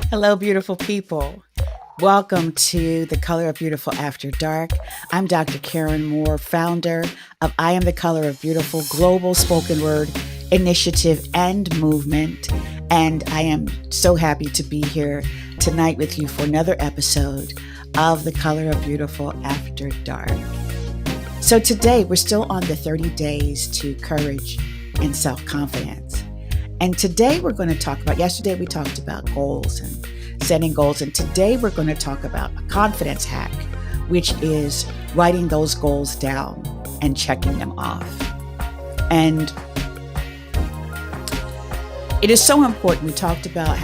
Hello, beautiful people. Welcome to The Color of Beautiful After Dark. I'm Dr. Karen Moore, founder of I Am the Color of Beautiful global spoken word initiative and movement. And I am so happy to be here tonight with you for another episode of The Color of Beautiful After Dark. So today we're still on the 30 days to courage and self-confidence. And today we're going to talk about, yesterday we talked about goals and setting goals. And today we're going to talk about a confidence hack, which is writing those goals down and checking them off. And it is so important. We talked about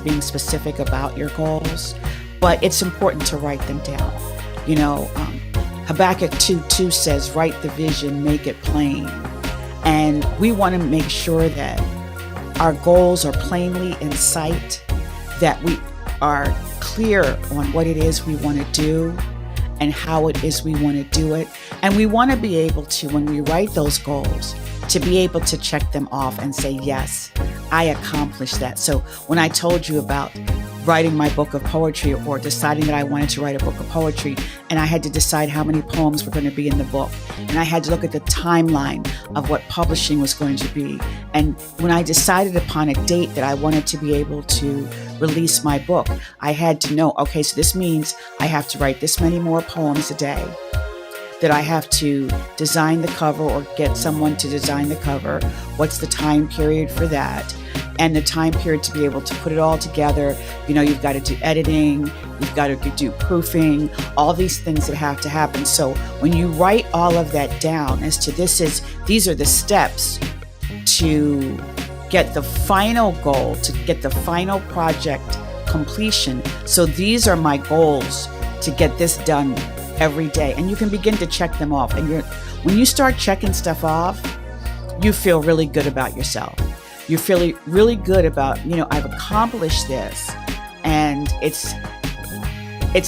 being specific about your goals, but it's important to write them down. You know, Habakkuk 2:2 says, write the vision, make it plain. And we want to make sure that our goals are plainly in sight, that we are clear on what it is we want to do and how it is we want to do it. And we want to be able to, when we write those goals, to be able to check them off and say, yes, I accomplished that. So when I told you about writing my book of poetry or deciding that I wanted to write a book of poetry, and I had to decide how many poems were going to be in the book, and I had to look at the timeline of what publishing was going to be. And when I decided upon a date that I wanted to be able to release my book, I had to know, okay, so this means I have to write this many more poems a day, that I have to design the cover or get someone to design the cover. What's the time period for that? And the time period to be able to put it all together. You know, you've got to do editing, you've got to do proofing, all these things that have to happen. So when you write all of that down as to these are the steps to get the final goal, to get the final project completion. So these are my goals to get this done every day. And you can begin to check them off. And when you start checking stuff off, you feel really good about yourself. You feel really good about, I've accomplished this, and it's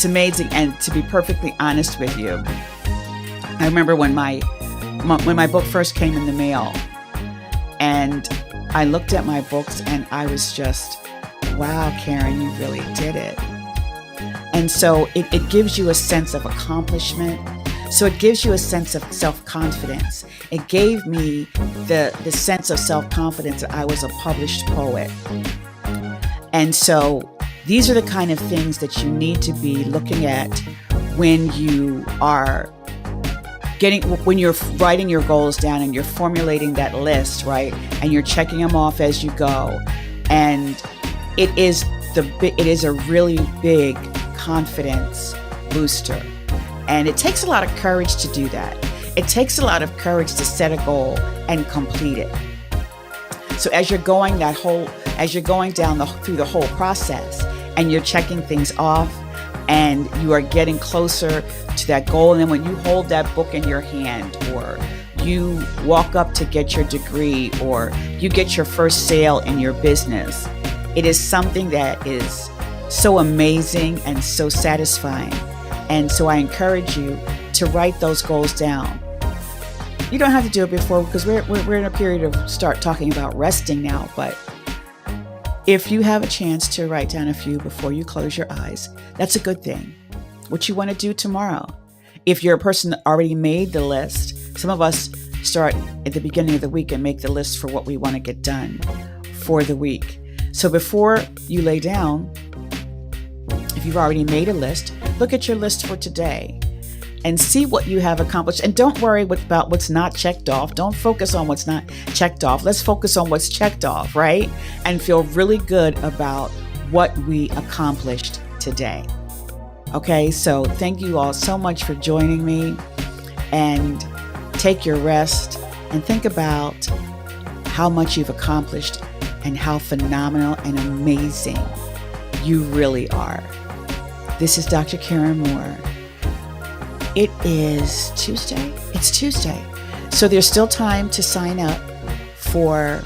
amazing. And to be perfectly honest with you, I remember when my book first came in the mail, and I looked at my books and I was just, wow, Karen, you really did it. And so it gives you a sense of accomplishment. So it gives you a sense of self-confidence. It gave me the sense of self-confidence that I was a published poet. And so these are the kind of things that you need to be looking at when you are when you're writing your goals down and you're formulating that list, right? And you're checking them off as you go. And it is a really big confidence booster. And it takes a lot of courage to do that. It takes a lot of courage to set a goal and complete it. So as you're going down through the whole process, and you're checking things off, and you are getting closer to that goal, and then when you hold that book in your hand, or you walk up to get your degree, or you get your first sale in your business, it is something that is so amazing and so satisfying. And so I encourage you to write those goals down. You don't have to do it before, because we're in a period of start talking about resting now. But if you have a chance to write down a few before you close your eyes, that's a good thing. What you want to do tomorrow. If you're a person that already made the list, some of us start at the beginning of the week and make the list for what we want to get done for the week. So before you lay down, if you've already made a list, look at your list for today and see what you have accomplished. And don't worry about what's not checked off. Don't focus on what's not checked off. Let's focus on what's checked off, right? And feel really good about what we accomplished today. Okay, so thank you all so much for joining me, and take your rest and think about how much you've accomplished and how phenomenal and amazing you really are. This is Dr. Karen Moore. It is Tuesday. It's Tuesday. So there's still time to sign up for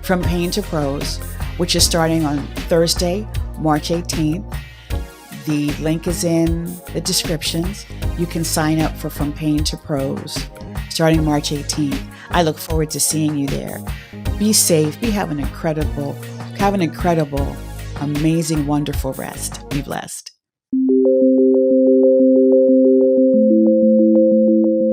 From Pain to Prose, which is starting on Thursday, March 18th. The link is in the descriptions. You can sign up for From Pain to Prose starting March 18th. I look forward to seeing you there. Be safe. Have an incredible amazing, wonderful rest. Be blessed.